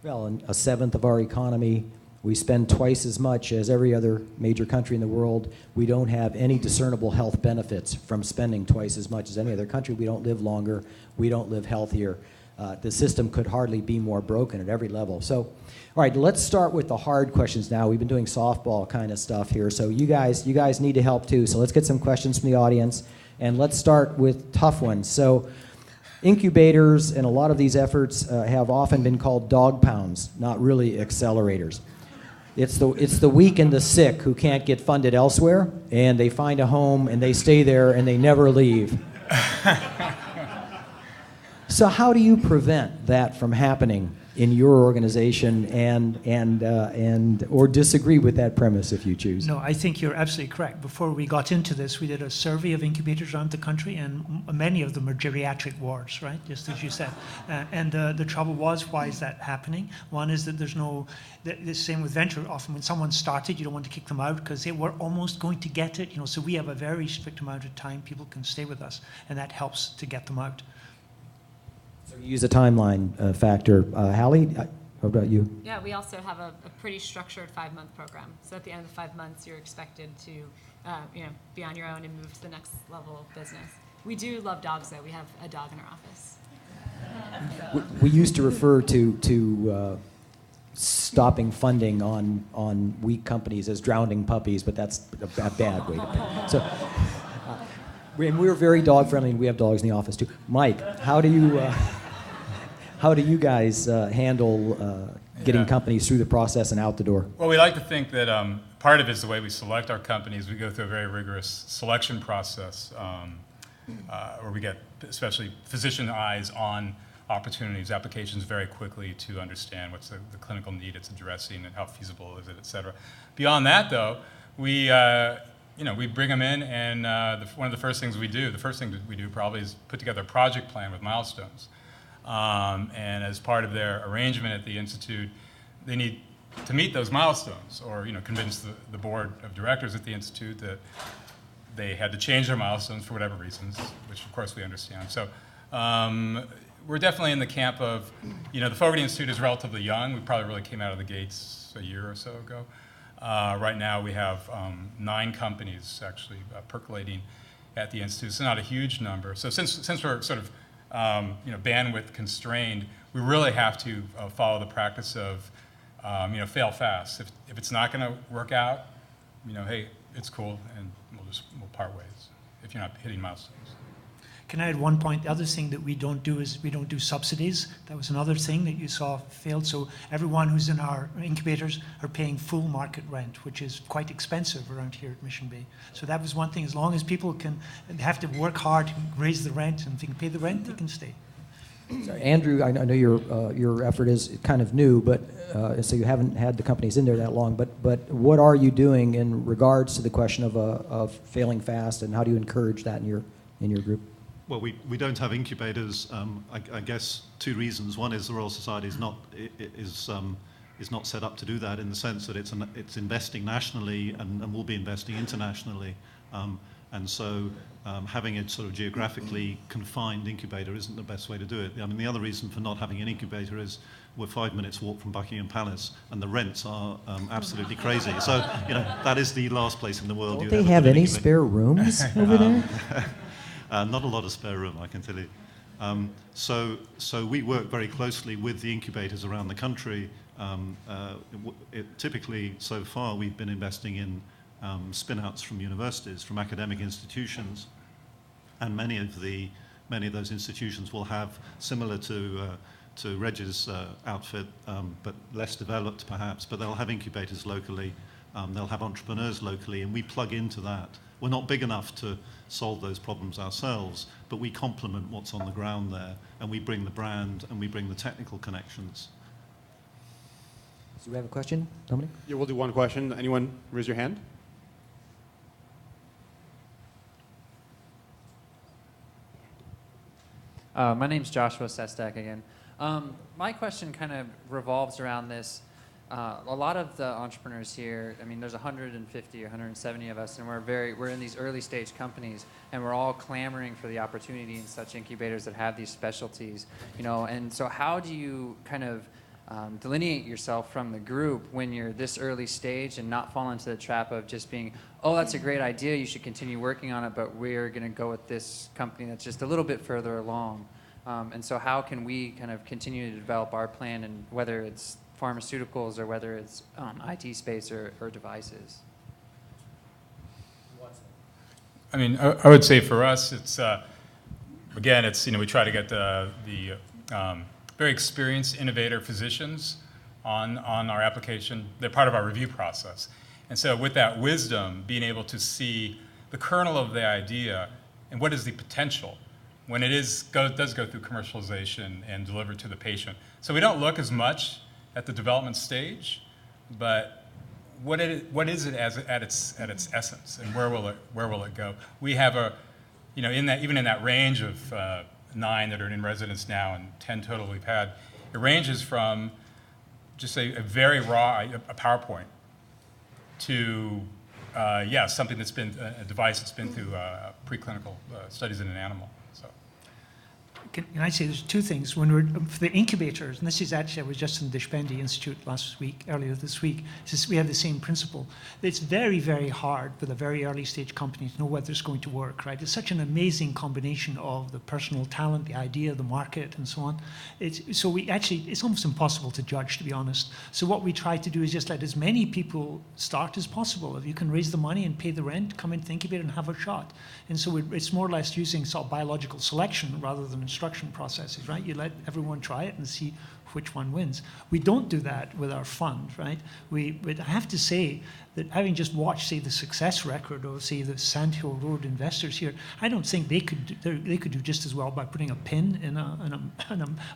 Well, in a seventh of our economy, we spend twice as much as every other major country in the world. We don't have any discernible health benefits from spending twice as much as any other country. We don't live longer. We don't live healthier. The system could hardly be more broken at every level. So, all right, let's start with the hard questions now. We've been doing softball kind of stuff here, so you guys need to help too. So let's get some questions from the audience, and let's start with tough ones. So, incubators and a lot of these efforts have often been called dog pounds, not really accelerators. It's the weak and the sick who can't get funded elsewhere, and they find a home and they stay there and they never leave. So how do you prevent that from happening in your organization, or disagree with that premise if you choose? No, I think you're absolutely correct. Before we got into this, we did a survey of incubators around the country, and many of them are geriatric wards, right? Just as you said. And the trouble was, why is that happening? One is that there's the same with venture. Often when someone started, you don't want to kick them out because they were almost going to get it. So we have a very strict amount of time people can stay with us, and that helps to get them out. So you use a timeline factor. Halle, how about you? Yeah, we also have a pretty structured 5-month program. So at the end of the 5 months, you're expected to be on your own and move to the next level of business. We do love dogs, though. We have a dog in our office. We used to refer to stopping funding on weak companies as drowning puppies, but that's a bad way to put it. So, and we're very dog friendly, and we have dogs in the office too. Mike, how do how do you guys handle getting companies through the process and out the door? Well, we like to think that part of it is the way we select our companies. We go through a very rigorous selection process where we get especially physician eyes on opportunities, applications very quickly to understand what's the clinical need it's addressing and how feasible is it, et cetera. Beyond that, though, we bring them in, and one of the first things we do, probably is put together a project plan with milestones. And as part of their arrangement at the Institute, they need to meet those milestones, or convince the board of directors at the Institute that they had to change their milestones for whatever reasons, which of course we understand. So we're definitely in the camp of, the Fogarty Institute is relatively young. We probably really came out of the gates a year or so ago. Right now we have 9 companies actually percolating at the Institute. It's not a huge number. So since we're sort of bandwidth constrained, we really have to follow the practice of fail fast. If it's not going to work out, hey, it's cool, and we'll part ways if you're not hitting milestones. Can I add one point? The other thing that we don't do is we don't do subsidies. That was another thing that you saw failed. So everyone who's in our incubators are paying full market rent, which is quite expensive around here at Mission Bay. So that was one thing. As long as people have to work hard to raise the rent, and if they can pay the rent, they can stay. Sorry, Andrew, I know your effort is kind of new, but so you haven't had the companies in there that long. But what are you doing in regards to the question of failing fast, and how do you encourage that in your group? Well, we don't have incubators. I guess 2 reasons. One is the Royal Society is not set up to do that, in the sense that it's investing nationally and will be investing internationally, and so having a sort of geographically confined incubator isn't the best way to do it. I mean, the other reason for not having an incubator is we're 5 minutes walk from Buckingham Palace, and the rents are absolutely crazy. So that is the last place in the world. Don't they have any spare rooms over there? Not a lot of spare room, I can tell you. So we work very closely with the incubators around the country. Typically, so far, we've been investing in spin-outs from universities, from academic institutions, and many of those institutions will have, similar to Reg's outfit, but less developed perhaps, but they'll have incubators locally. They'll have entrepreneurs locally, and we plug into that. We're not big enough to solve those problems ourselves, but we complement what's on the ground there, and we bring the brand and we bring the technical connections. Do we have a question, Dominic? Yeah, we'll do one question. Anyone raise your hand? My name's Joshua Sestak again. My question kind of revolves around this. A lot of the entrepreneurs here, I mean, there's 150 or 170 of us, and we're in these early stage companies, and we're all clamoring for the opportunity in such incubators that have these specialties, and so how do you kind of delineate yourself from the group when you're this early stage and not fall into the trap of just being, oh, that's a great idea, you should continue working on it, but we're going to go with this company that's just a little bit further along. And so how can we kind of continue to develop our plan, and whether it's pharmaceuticals or whether it's IT space or devices? I mean, I would say for us, it's again, it's we try to get the very experienced innovator physicians on our application. They're part of our review process, and so with that wisdom, being able to see the kernel of the idea and what is the potential when it does go through commercialization and delivered to the patient. So we don't look as much at the development stage, but what is it at its essence, and where will it go? We have even in that range of 9 that are in residence now and 10 total we've had, it ranges from just a very raw a PowerPoint to something that's been a device that's been through preclinical studies in an animal. Can I say there's 2 things. For the incubators, and this is actually, I was just in the Dispendi Institute earlier this week, we have the same principle. It's very, very hard with a very early stage company to know whether it's going to work, right? It's such an amazing combination of the personal talent, the idea, the market, and so on. It's almost impossible to judge, to be honest. So what we try to do is just let as many people start as possible. If you can raise the money and pay the rent, come into the incubator and have a shot. And so it's more or less using sort of biological selection rather than construction processes, right? You let everyone try it and see which one wins. We don't do that with our fund, right? But I have to say that having just watched, say, the success record of, say, the Sand Hill Road investors here, I don't think they could do just as well by putting a pin in a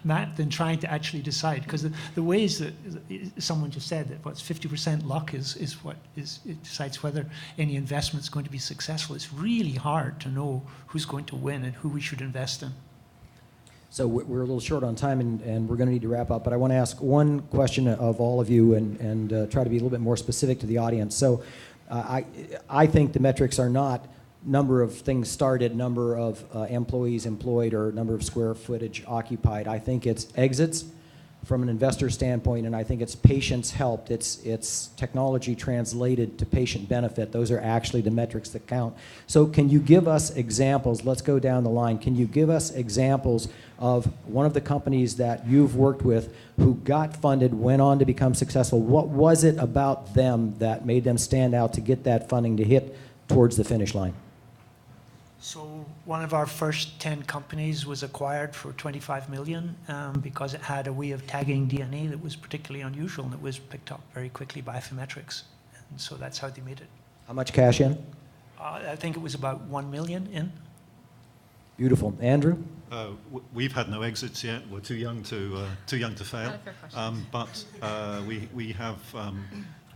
map than trying to actually decide. Because the ways that someone just said that what's 50% luck is what it decides whether any investment's going to be successful. It's really hard to know who's going to win and who we should invest in. So we're a little short on time, and we're going to need to wrap up. But I want to ask one question of all of you, and try to be a little bit more specific to the audience. So I think the metrics are not number of things started, number of employees employed, or number of square footage occupied. I think it's exits from an investor standpoint, and I think it's patients helped. It's technology translated to patient benefit. Those are actually the metrics that count. So can you give us examples? Let's go down the line. Can you give us examples of one of the companies that you've worked with who got funded, went on to become successful? What was it about them that made them stand out to get that funding to hit towards the finish line? So one of our first 10 companies was acquired for $25 million because it had a way of tagging DNA that was particularly unusual, and it was picked up very quickly by Affymetrix. And so that's how they made it. How much cash in? I think it was about $1 million in. Beautiful. Andrew? We've had no exits yet. We're too young to fail. But we have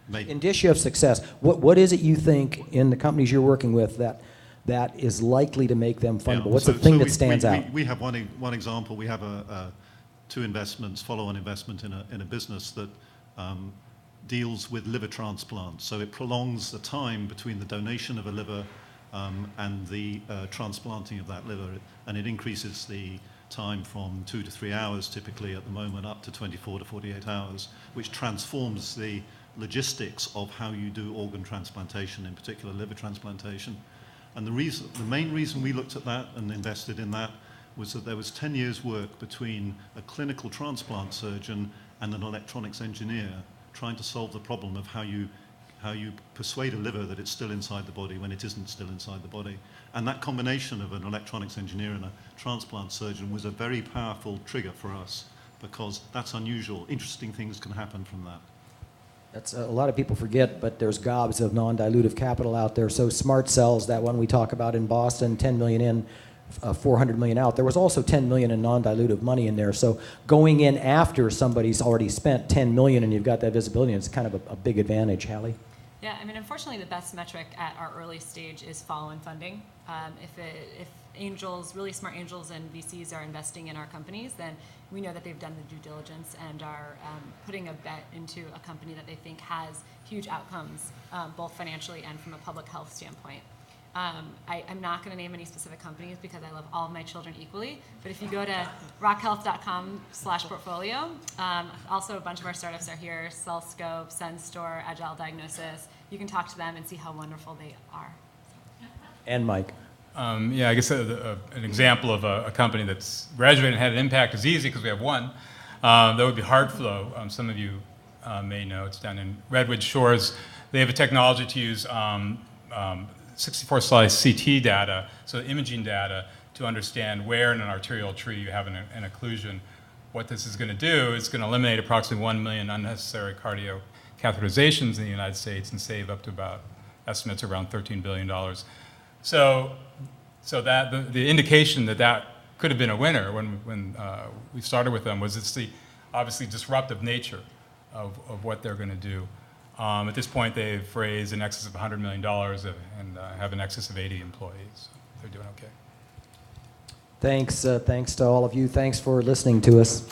made Indicia of success. What is it you think in the companies you're working with that is likely to make them fundable? What's the thing that stands out? We have one example. We have two investments, follow-on investment in a business that deals with liver transplants. So it prolongs the time between the donation of a liver and the transplanting of that liver, and it increases the time from 2 to 3 hours typically at the moment up to 24 to 48 hours, which transforms the logistics of how you do organ transplantation, in particular liver transplantation. And the main reason we looked at that and invested in that was that there was 10 years work between a clinical transplant surgeon and an electronics engineer trying to solve the problem of how you persuade a liver that it's still inside the body when it isn't still inside the body. And that combination of an electronics engineer and a transplant surgeon was a very powerful trigger for us, because that's unusual. Interesting things can happen from that. That's a lot of people forget, but there's gobs of non-dilutive capital out there. So Smart Cells, that one we talk about in Boston, 10 million in, 400 million out. There was also 10 million in non-dilutive money in there. So going in after somebody's already spent 10 million and you've got that visibility, it's kind of a big advantage. Hallie? Yeah, I mean, unfortunately, the best metric at our early stage is follow-on funding. If angels, really smart angels and VCs are investing in our companies, then we know that they've done the due diligence and are putting a bet into a company that they think has huge outcomes, both financially and from a public health standpoint. I'm not going to name any specific companies because I love all of my children equally, but if you go to rockhealth.com/portfolio, also a bunch of our startups are here, CellScope, SenStore, Agile Diagnosis. You can talk to them and see how wonderful they are. And Mike. Yeah, I guess an example of a company that's graduated and had an impact is easy because we have one. That would be HeartFlow. Some of you may know it's down in Redwood Shores. They have a technology to use 64-slice CT data, so imaging data, to understand where in an arterial tree you have an occlusion. What this is going to do is going to eliminate approximately 1 million unnecessary cardio catheterizations in the United States and save up to about estimates around $13 billion. So that the indication that could have been a winner when we started with them was it's the obviously disruptive nature of what they're going to do. At this point, they've raised in excess of $100 million and have an excess of 80 employees. So they're doing okay. Thanks to all of you. Thanks for listening to us.